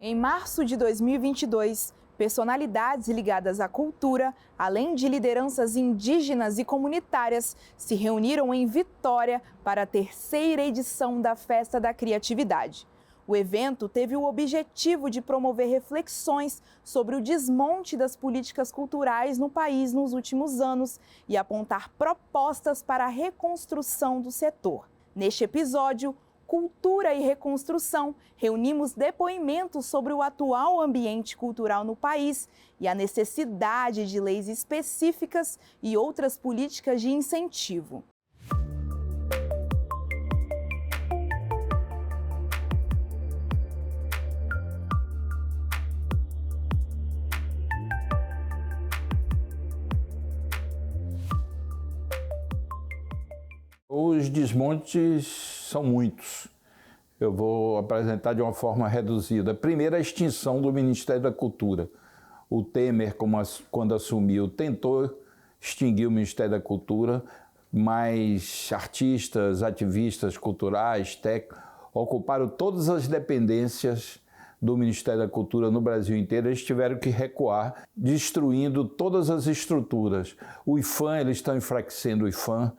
Em março de 2022, personalidades ligadas à cultura, além de lideranças indígenas e comunitárias, se reuniram em Vitória para a terceira edição da Festa da Criatividade. O evento teve o objetivo de promover reflexões sobre o desmonte das políticas culturais no país nos últimos anos e apontar propostas para a reconstrução do setor. Neste episódio, Cultura e Reconstrução, reunimos depoimentos sobre o atual ambiente cultural no país e a necessidade de leis específicas e outras políticas de incentivo. Os desmontes são muitos. Eu vou apresentar de uma forma reduzida. Primeiro, a extinção do Ministério da Cultura. O Temer, quando assumiu, tentou extinguir o Ministério da Cultura, mas artistas, ativistas culturais, técnicos, ocuparam todas as dependências do Ministério da Cultura no Brasil inteiro. Eles tiveram que recuar, destruindo todas as estruturas. O IPHAN, eles estão enfraquecendo o IPHAN,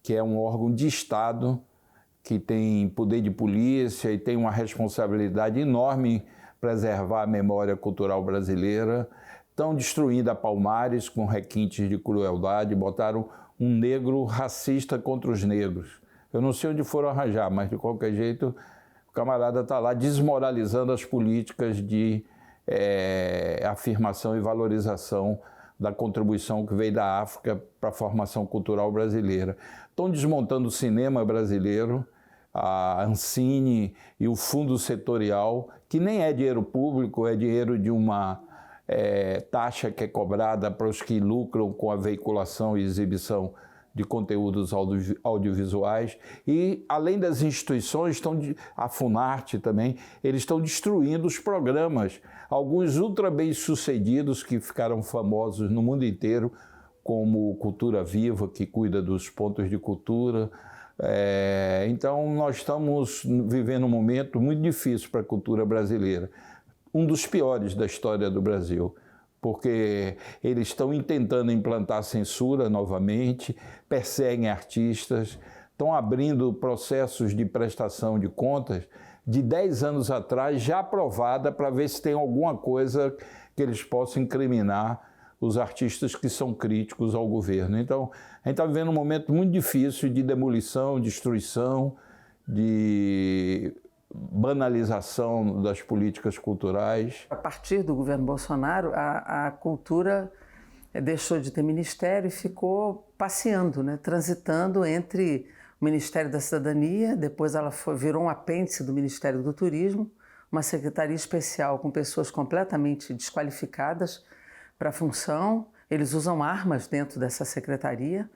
que é um órgão de Estado que tem poder de polícia e tem uma responsabilidade enorme em preservar a memória cultural brasileira. Estão destruindo a Palmares com requintes de crueldade, botaram um negro racista contra os negros. Eu não sei onde foram arranjar, mas de qualquer jeito o camarada está lá desmoralizando as políticas de afirmação e valorização da contribuição que veio da África para a formação cultural brasileira. Estão desmontando o cinema brasileiro, a Ancine e o fundo setorial, que nem é dinheiro público, é dinheiro de uma taxa que é cobrada para os que lucram com a veiculação e exibição de conteúdos audiovisuais. E, além das instituições, a Funarte também, eles estão destruindo os programas. Alguns ultra bem-sucedidos que ficaram famosos no mundo inteiro, como Cultura Viva, que cuida dos pontos de cultura. Então, nós estamos vivendo um momento muito difícil para a cultura brasileira. Um dos piores da história do Brasil, porque eles estão tentando implantar censura novamente, perseguem artistas, estão abrindo processos de prestação de contas de 10 anos atrás, já aprovada, para ver se tem alguma coisa que eles possam incriminar os artistas que são críticos ao governo. Então, a gente está vivendo um momento muito difícil de demolição, destruição, de banalização das políticas culturais. A partir do governo Bolsonaro, a cultura deixou de ter ministério e ficou passeando, né? Transitando entre o Ministério da Cidadania, depois ela virou um apêndice do Ministério do Turismo, uma secretaria especial com pessoas completamente desqualificadas para a função. Eles usam armas dentro dessa secretaria,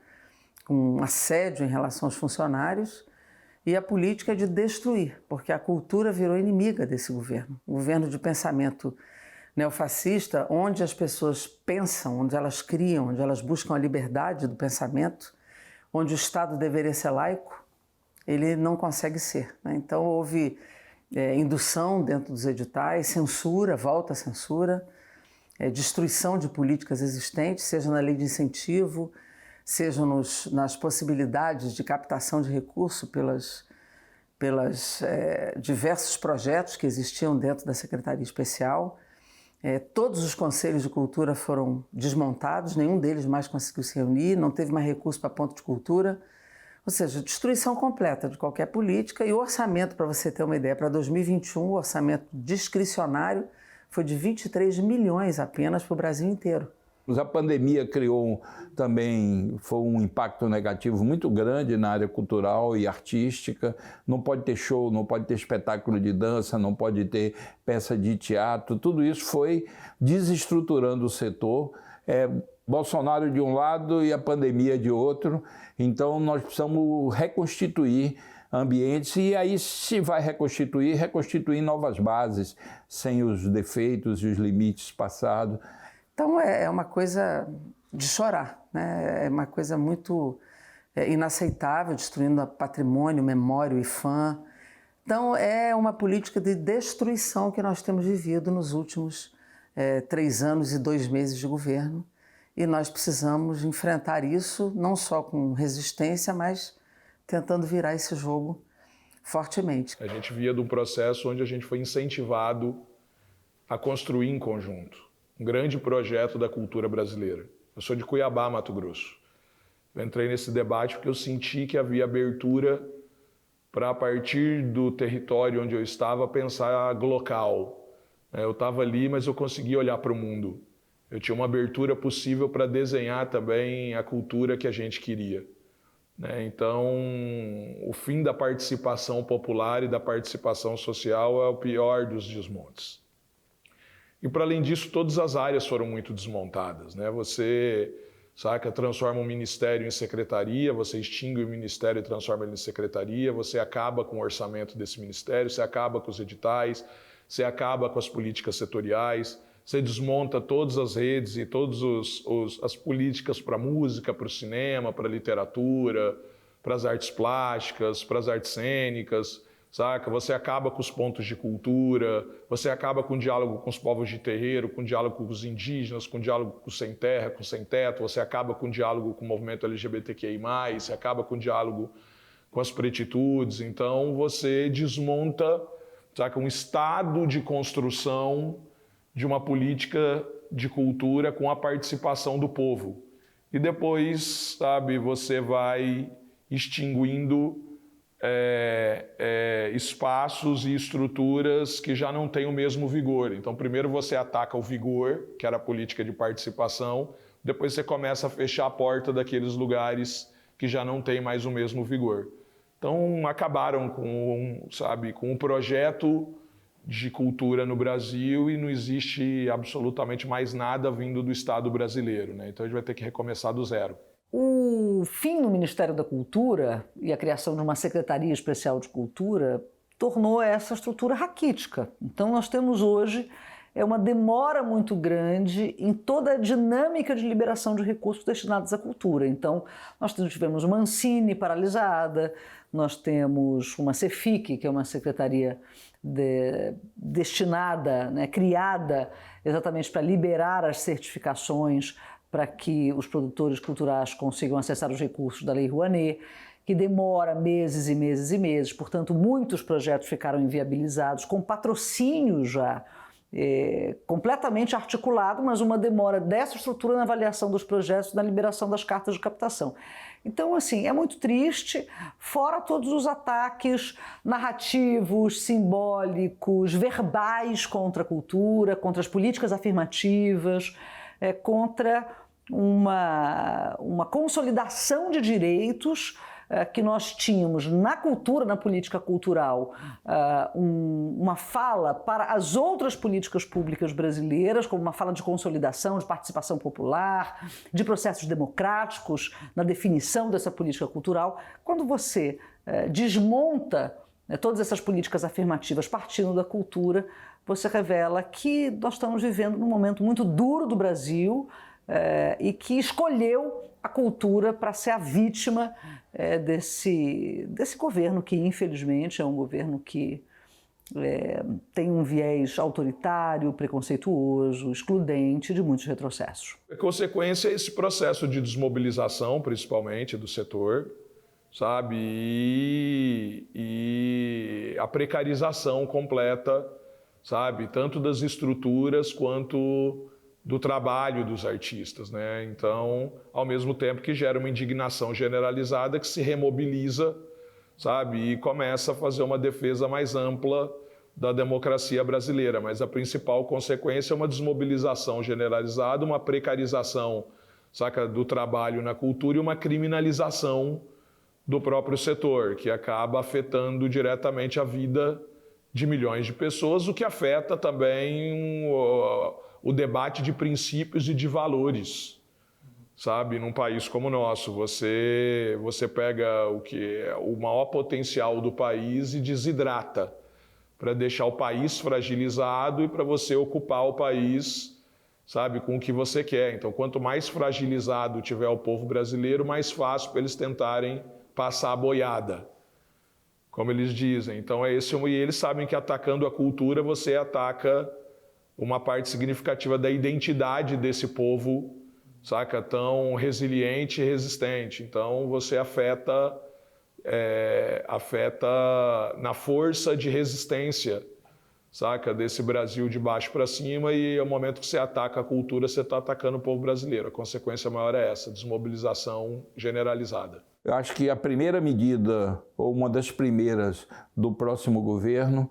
com um assédio em relação aos funcionários. E a política é de destruir, porque a cultura virou inimiga desse governo. Um governo de pensamento neofascista, onde as pessoas pensam, onde elas criam, onde elas buscam a liberdade do pensamento, onde o Estado deveria ser laico, ele não consegue ser, né? Então houve indução dentro dos editais, censura, volta à censura, destruição de políticas existentes, seja na lei de incentivo, seja nas possibilidades de captação de recurso pelas diversos projetos que existiam dentro da Secretaria Especial. Todos os conselhos de cultura foram desmontados, nenhum deles mais conseguiu se reunir, não teve mais recurso para ponto de cultura. Ou seja, destruição completa de qualquer política. E o orçamento, para você ter uma ideia, para 2021, o orçamento discricionário foi de 23 milhões apenas para o Brasil inteiro. A pandemia foi um impacto negativo muito grande na área cultural e artística. Não pode ter show, não pode ter espetáculo de dança, não pode ter peça de teatro. Tudo isso foi desestruturando o setor. Bolsonaro de um lado e a pandemia de outro. Então nós precisamos reconstituir ambientes, e aí se vai reconstituir em novas bases, sem os defeitos e os limites passados. Então é uma coisa de chorar, né? É uma coisa muito inaceitável, destruindo patrimônio, memória, o IPHAN, Então, é uma política de destruição que nós temos vivido nos últimos 3 anos e 2 meses de governo. E nós precisamos enfrentar isso, não só com resistência, mas tentando virar esse jogo fortemente. A gente via de um processo onde a gente foi incentivado a construir em conjunto um grande projeto da cultura brasileira. Eu sou de Cuiabá, Mato Grosso. Eu entrei nesse debate porque eu senti que havia abertura para, a partir do território onde eu estava, pensar local. Eu estava ali, mas eu conseguia olhar para o mundo. Eu tinha uma abertura possível para desenhar também a cultura que a gente queria. Então, o fim da participação popular e da participação social é o pior dos desmontes. E, para além disso, todas as áreas foram muito desmontadas. Você transforma um ministério em secretaria, você extingue o ministério e transforma ele em secretaria, você acaba com o orçamento desse ministério, você acaba com os editais, você acaba com as políticas setoriais, você desmonta todas as redes e todas as políticas para a música, para o cinema, para a literatura, para as artes plásticas, para as artes cênicas, Você acaba com os pontos de cultura, você acaba com o diálogo com os povos de terreiro, com o diálogo com os indígenas, com o diálogo com os sem terra, com os sem teto, você acaba com o diálogo com o movimento LGBTQI+, você acaba com o diálogo com as pretitudes. Então você desmonta um estado de construção de uma política de cultura com a participação do povo. E depois, você vai extinguindo espaços e estruturas que já não têm o mesmo vigor. Então, primeiro você ataca o vigor, que era a política de participação, depois você começa a fechar a porta daqueles lugares que já não têm mais o mesmo vigor. Então, acabaram com um projeto de cultura no Brasil e não existe absolutamente mais nada vindo do Estado brasileiro. Então a gente vai ter que recomeçar do zero. O fim do Ministério da Cultura e a criação de uma Secretaria Especial de Cultura tornou essa estrutura raquítica. Então nós temos hoje uma demora muito grande em toda a dinâmica de liberação de recursos destinados à cultura. Então nós tivemos uma Ancine paralisada, nós temos uma Cefic, que é uma secretaria destinada, criada exatamente para liberar as certificações para que os produtores culturais consigam acessar os recursos da Lei Rouanet, que demora meses e meses e meses. Portanto, muitos projetos ficaram inviabilizados, com patrocínio já completamente articulado, mas uma demora dessa estrutura na avaliação dos projetos e na liberação das cartas de captação. Então, assim, é muito triste, fora todos os ataques narrativos, simbólicos, verbais contra a cultura, contra as políticas afirmativas, contra uma consolidação de direitos que nós tínhamos na cultura, na política cultural, uma fala para as outras políticas públicas brasileiras, como uma fala de consolidação, de participação popular, de processos democráticos na definição dessa política cultural. Quando você desmonta todas essas políticas afirmativas partindo da cultura, você revela que nós estamos vivendo num momento muito duro do Brasil e que escolheu a cultura para ser a vítima desse governo que, infelizmente, é um governo que tem um viés autoritário, preconceituoso, excludente, de muitos retrocessos. A consequência é esse processo de desmobilização, principalmente, do setor, e a precarização completa, tanto das estruturas quanto do trabalho dos artistas, Então, ao mesmo tempo que gera uma indignação generalizada que se remobiliza, e começa a fazer uma defesa mais ampla da democracia brasileira. Mas a principal consequência é uma desmobilização generalizada, uma precarização, do trabalho na cultura e uma criminalização do próprio setor, que acaba afetando diretamente a vida de milhões de pessoas, o que afeta também o debate de princípios e de valores, Num país como o nosso, você pega o que é o maior potencial do país e desidrata para deixar o país fragilizado e para você ocupar o país, com o que você quer. Então, quanto mais fragilizado tiver o povo brasileiro, mais fácil para eles tentarem passar a boiada. como eles dizem. Então e eles sabem que atacando a cultura você ataca uma parte significativa da identidade desse povo, saca? Tão resiliente e resistente. Então você afeta na força de resistência, saca? Desse Brasil de baixo para cima, e ao momento que você ataca a cultura, você está atacando o povo brasileiro. A consequência maior é essa, desmobilização generalizada. Eu acho que a primeira medida, ou uma das primeiras do próximo governo,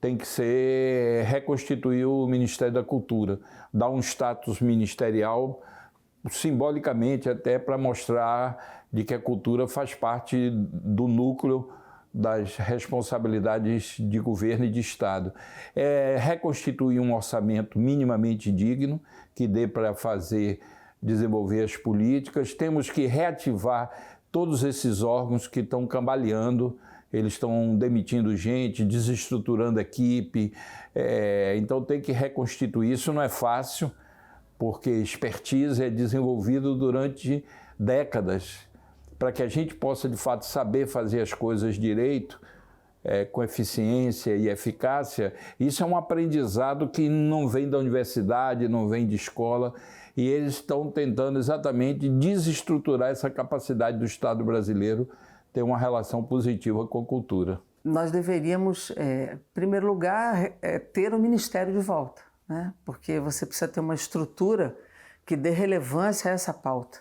tem que ser reconstituir o Ministério da Cultura, dar um status ministerial, simbolicamente até para mostrar de que a cultura faz parte do núcleo das responsabilidades de governo e de Estado. Reconstituir um orçamento minimamente digno, que dê para desenvolver as políticas. Temos que reativar todos esses órgãos que estão cambaleando, eles estão demitindo gente, desestruturando a equipe, então tem que reconstituir. Isso não é fácil, porque expertise é desenvolvido durante décadas, para que a gente possa, de fato, saber fazer as coisas direito, com eficiência e eficácia. Isso é um aprendizado que não vem da universidade, não vem de escola, e eles estão tentando exatamente desestruturar essa capacidade do Estado brasileiro ter uma relação positiva com a cultura. Nós deveríamos, em primeiro lugar, ter o Ministério de volta, né? Porque você precisa ter uma estrutura que dê relevância a essa pauta.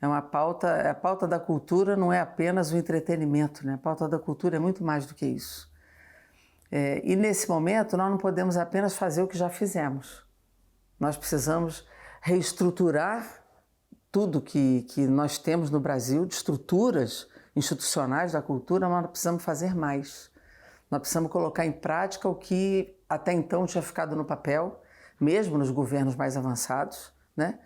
A pauta da cultura não é apenas o entretenimento, né? A pauta da cultura é muito mais do que isso. E nesse momento nós não podemos apenas fazer o que já fizemos. Nós precisamos reestruturar tudo que nós temos no Brasil, de estruturas institucionais da cultura, mas nós precisamos fazer mais. Nós precisamos colocar em prática o que até então tinha ficado no papel, mesmo nos governos mais avançados, né?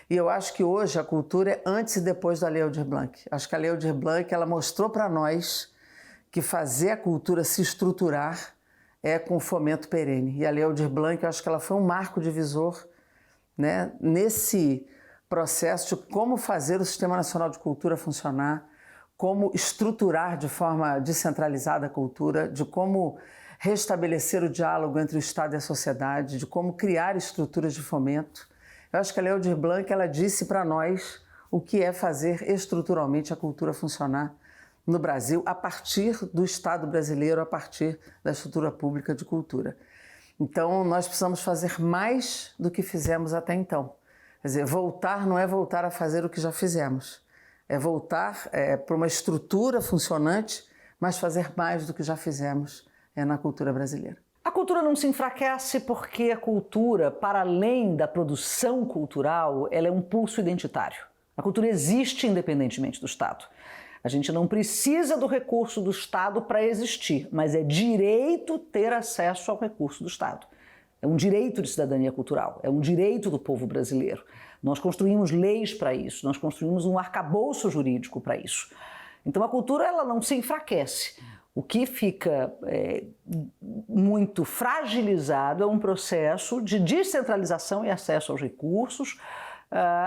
E eu acho que hoje a cultura é antes e depois da Lei Aldir Blanc. Acho que a Lei Aldir Blanc ela mostrou para nós que fazer a cultura se estruturar é com fomento perene. E a Lei Aldir Blanc, eu acho que ela foi um marco divisor, né, nesse processo de como fazer o Sistema Nacional de Cultura funcionar, como estruturar de forma descentralizada a cultura, de como restabelecer o diálogo entre o Estado e a sociedade, de como criar estruturas de fomento. Eu acho que a Lei Aldir Blanc ela disse para nós o que é fazer estruturalmente a cultura funcionar no Brasil a partir do Estado brasileiro, a partir da estrutura pública de cultura. Então, nós precisamos fazer mais do que fizemos até então. Quer dizer, voltar não é voltar a fazer o que já fizemos, é voltar para uma estrutura funcionante, mas fazer mais do que já fizemos na cultura brasileira. A cultura não se enfraquece porque a cultura, para além da produção cultural, ela é um pulso identitário. A cultura existe independentemente do Estado. A gente não precisa do recurso do Estado para existir, mas é direito ter acesso ao recurso do Estado. É um direito de cidadania cultural, é um direito do povo brasileiro. Nós construímos leis para isso, nós construímos um arcabouço jurídico para isso. Então a cultura ela não se enfraquece. O que fica muito fragilizado é um processo de descentralização e acesso aos recursos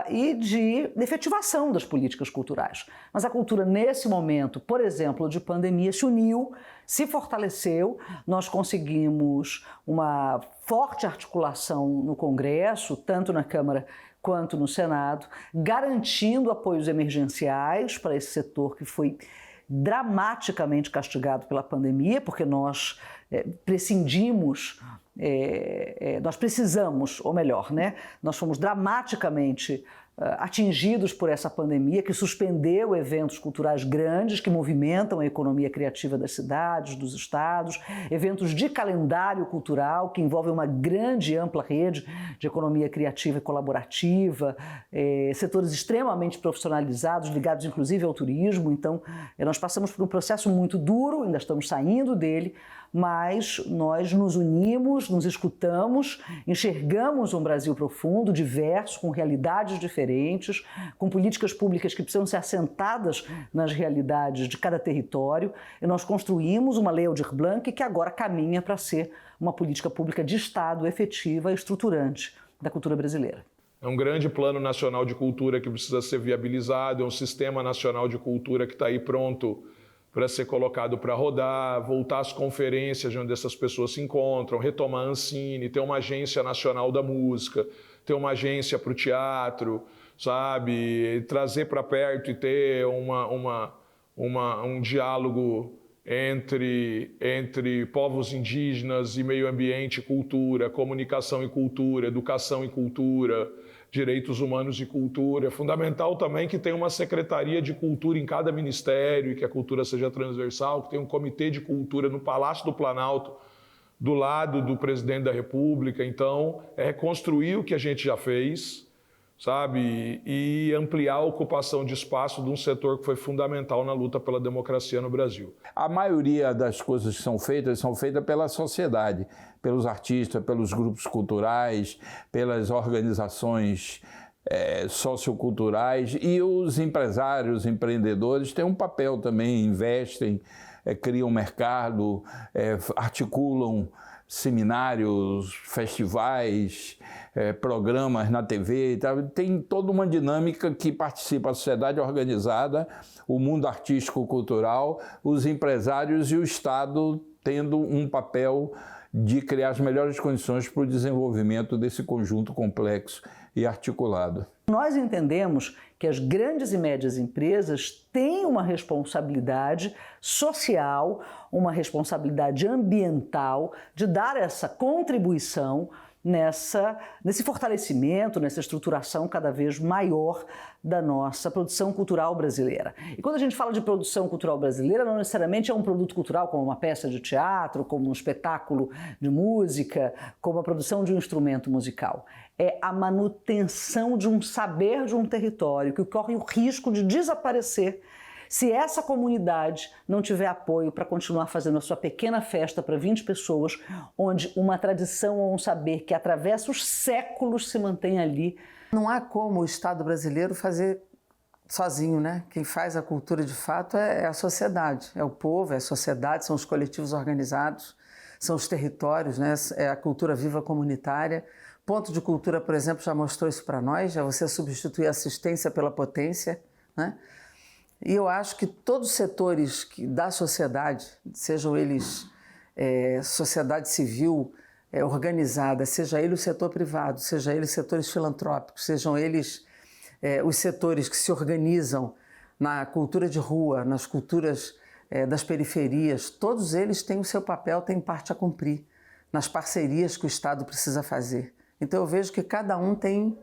e de efetivação das políticas culturais. Mas a cultura, nesse momento, por exemplo, de pandemia, se uniu, se fortaleceu, nós conseguimos uma forte articulação no Congresso, tanto na Câmara quanto no Senado, garantindo apoios emergenciais para esse setor que foi dramaticamente castigado pela pandemia, porque nós nós precisamos, ou melhor, né? Nós fomos dramaticamente atingidos por essa pandemia que suspendeu eventos culturais grandes que movimentam a economia criativa das cidades, dos estados, eventos de calendário cultural que envolvem uma grande e ampla rede de economia criativa e colaborativa, setores extremamente profissionalizados, ligados inclusive ao turismo. Então, nós passamos por um processo muito duro, ainda estamos saindo dele, mas nós nos unimos, nos escutamos, enxergamos um Brasil profundo, diverso, com realidades diferentes, com políticas públicas que precisam ser assentadas nas realidades de cada território, e nós construímos uma Lei Aldir Blanc que agora caminha para ser uma política pública de Estado efetiva e estruturante da cultura brasileira. É um grande plano nacional de cultura que precisa ser viabilizado, é um sistema nacional de cultura que está aí pronto para ser colocado para rodar, voltar às conferências onde essas pessoas se encontram, retomar a Ancine, ter uma agência nacional da música, ter uma agência para o teatro, sabe? Trazer para perto e ter um diálogo entre povos indígenas e meio ambiente e cultura, comunicação e cultura, educação e cultura, direitos humanos e cultura. É fundamental também que tenha uma secretaria de cultura em cada ministério e que a cultura seja transversal, que tenha um comitê de cultura no Palácio do Planalto, do lado do presidente da República. Então, é reconstruir o que a gente já fez, sabe? E ampliar a ocupação de espaço de um setor que foi fundamental na luta pela democracia no Brasil. A maioria das coisas que são feitas pela sociedade, pelos artistas, pelos grupos culturais, pelas organizações socioculturais, e os empresários, empreendedores têm um papel também, investem, criam mercado, articulam seminários, festivais, programas na TV e tal. Tem toda uma dinâmica que participa a sociedade organizada, o mundo artístico-cultural, os empresários e o Estado tendo um papel de criar as melhores condições para o desenvolvimento desse conjunto complexo e articulado. Nós entendemos que as grandes e médias empresas têm uma responsabilidade social, uma responsabilidade ambiental de dar essa contribuição nesse fortalecimento, nessa estruturação cada vez maior da nossa produção cultural brasileira. E quando a gente fala de produção cultural brasileira, não necessariamente é um produto cultural como uma peça de teatro, como um espetáculo de música, como a produção de um instrumento musical. É a manutenção de um saber de um território que corre o risco de desaparecer se essa comunidade não tiver apoio para continuar fazendo a sua pequena festa para 20 pessoas, onde uma tradição ou um saber que atravessa os séculos se mantém ali. Não há como o Estado brasileiro fazer sozinho, né? Quem faz a cultura de fato é a sociedade, é o povo, é a sociedade, são os coletivos organizados, são os territórios, né? É a cultura viva comunitária. Ponto de Cultura, por exemplo, já mostrou isso para nós, já você substituir a assistência pela potência, né? E eu acho que todos os setores da sociedade, sejam eles sociedade civil organizada, seja ele o setor privado, seja eles setores filantrópicos, sejam eles os setores que se organizam na cultura de rua, nas culturas das periferias, todos eles têm o seu papel, têm parte a cumprir nas parcerias que o Estado precisa fazer. Então eu vejo que cada um tem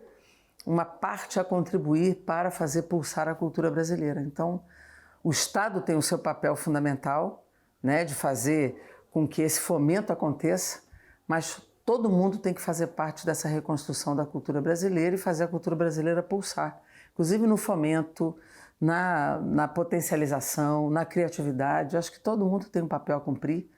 uma parte a contribuir para fazer pulsar a cultura brasileira. Então, o Estado tem o seu papel fundamental, né, de fazer com que esse fomento aconteça, mas todo mundo tem que fazer parte dessa reconstrução da cultura brasileira e fazer a cultura brasileira pulsar. Inclusive no fomento, na potencialização, na criatividade. Eu acho que todo mundo tem um papel a cumprir,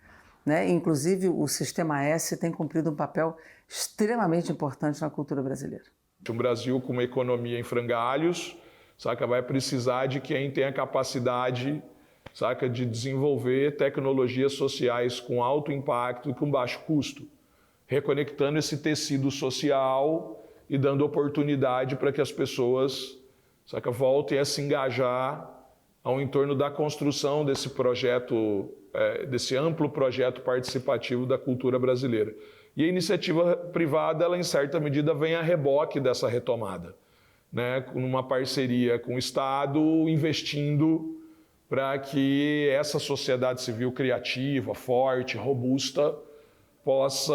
né? Inclusive o Sistema S tem cumprido um papel extremamente importante na cultura brasileira. Um Brasil com uma economia em frangalhos, saca, vai precisar de quem tem a capacidade, saca, de desenvolver tecnologias sociais com alto impacto e com baixo custo, reconectando esse tecido social e dando oportunidade para que as pessoas, saca, voltem a se engajar ao entorno da construção desse projeto, desse amplo projeto participativo da cultura brasileira. E a iniciativa privada, ela em certa medida vem a reboque dessa retomada, né? Numa parceria com o Estado, investindo para que essa sociedade civil criativa, forte, robusta, possa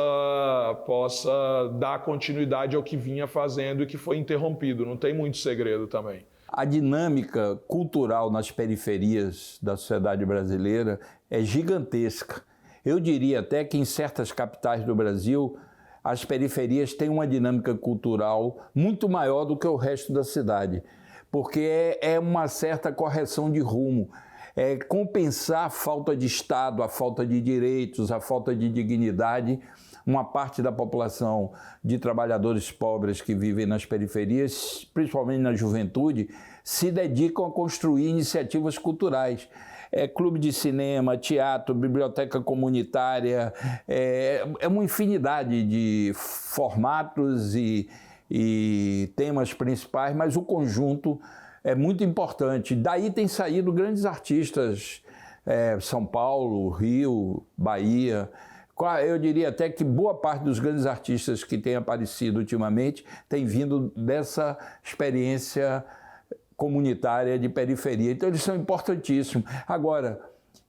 dar continuidade ao que vinha fazendo e que foi interrompido. Não tem muito segredo também. A dinâmica cultural nas periferias da sociedade brasileira é gigantesca. Eu diria até que em certas capitais do Brasil, as periferias têm uma dinâmica cultural muito maior do que o resto da cidade, porque é uma certa correção de rumo, é compensar a falta de Estado, a falta de direitos, a falta de dignidade. Uma parte da população de trabalhadores pobres que vivem nas periferias, principalmente na juventude, se dedicam a construir iniciativas culturais. Clube de cinema, teatro, biblioteca comunitária, é uma infinidade de formatos e temas principais, mas o conjunto é muito importante. Daí tem saído grandes artistas São Paulo, Rio, Bahia. Eu diria até que boa parte dos grandes artistas que têm aparecido ultimamente tem vindo dessa experiência comunitária de periferia. Então, eles são importantíssimos. Agora,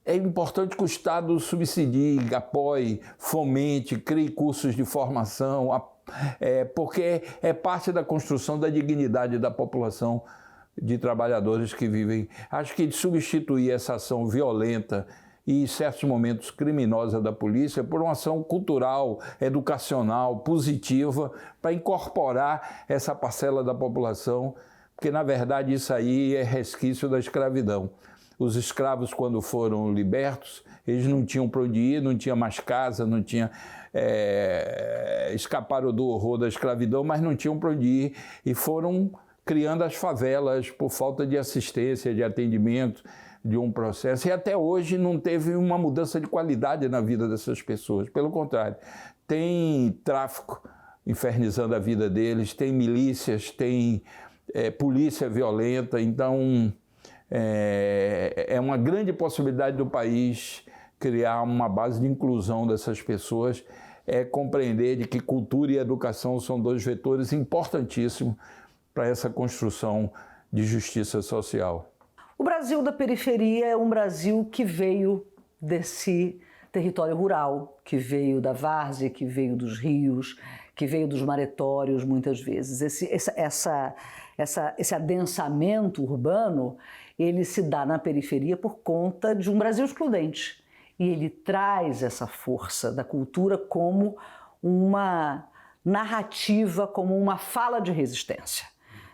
é importante que o Estado subsidie, apoie, fomente, crie cursos de formação, porque é parte da construção da dignidade da população de trabalhadores que vivem. Acho que substituir essa ação violenta e, em certos momentos, criminosa da polícia por uma ação cultural, educacional, positiva, para incorporar essa parcela da população, porque, na verdade, isso aí é resquício da escravidão. Os escravos, quando foram libertos, eles não tinham para onde ir, não tinha mais casa, não tinha... escaparam do horror da escravidão, mas não tinham para onde ir e foram criando as favelas por falta de assistência, de atendimento, de um processo. E até hoje não teve uma mudança de qualidade na vida dessas pessoas. Pelo contrário, tem tráfico infernizando a vida deles, tem milícias, tem polícia violenta. Então, é uma grande possibilidade do país criar uma base de inclusão dessas pessoas, compreender de que cultura e educação são dois vetores importantíssimos para essa construção de justiça social. O Brasil da periferia é um Brasil que veio desse território rural, que veio da várzea, que veio dos rios, que veio dos maretórios, muitas vezes. Esse adensamento urbano, ele se dá na periferia por conta de um Brasil excludente. E ele traz essa força da cultura como uma narrativa, como uma fala de resistência.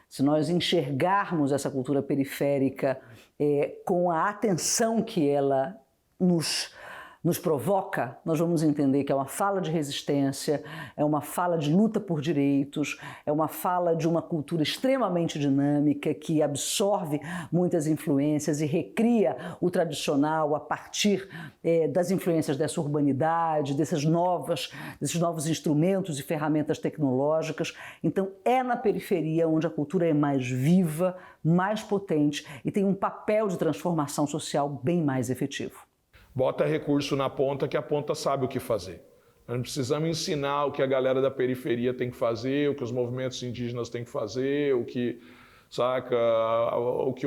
Se nós enxergarmos essa cultura periférica com a atenção que ela nos provoca, nós vamos entender que é uma fala de resistência, é uma fala de luta por direitos, é uma fala de uma cultura extremamente dinâmica que absorve muitas influências e recria o tradicional a partir das influências dessa urbanidade, desses novos instrumentos e ferramentas tecnológicas. Então, é na periferia onde a cultura é mais viva, mais potente e tem um papel de transformação social bem mais efetivo. Bota recurso na ponta que a ponta sabe o que fazer. Nós não precisamos ensinar o que a galera da periferia tem que fazer, o que os movimentos indígenas têm que fazer, o que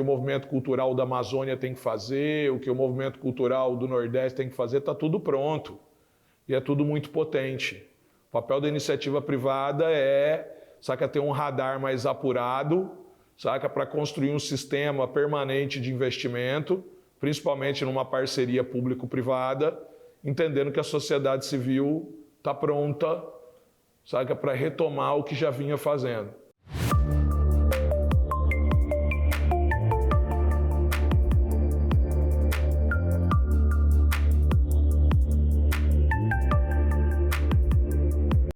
o movimento cultural da Amazônia tem que fazer, o que o movimento cultural do Nordeste tem que fazer, está tudo pronto. E é tudo muito potente. O papel da iniciativa privada ter um radar mais apurado, para construir um sistema permanente de investimento, principalmente numa parceria público-privada, entendendo que a sociedade civil está pronta, para retomar o que já vinha fazendo.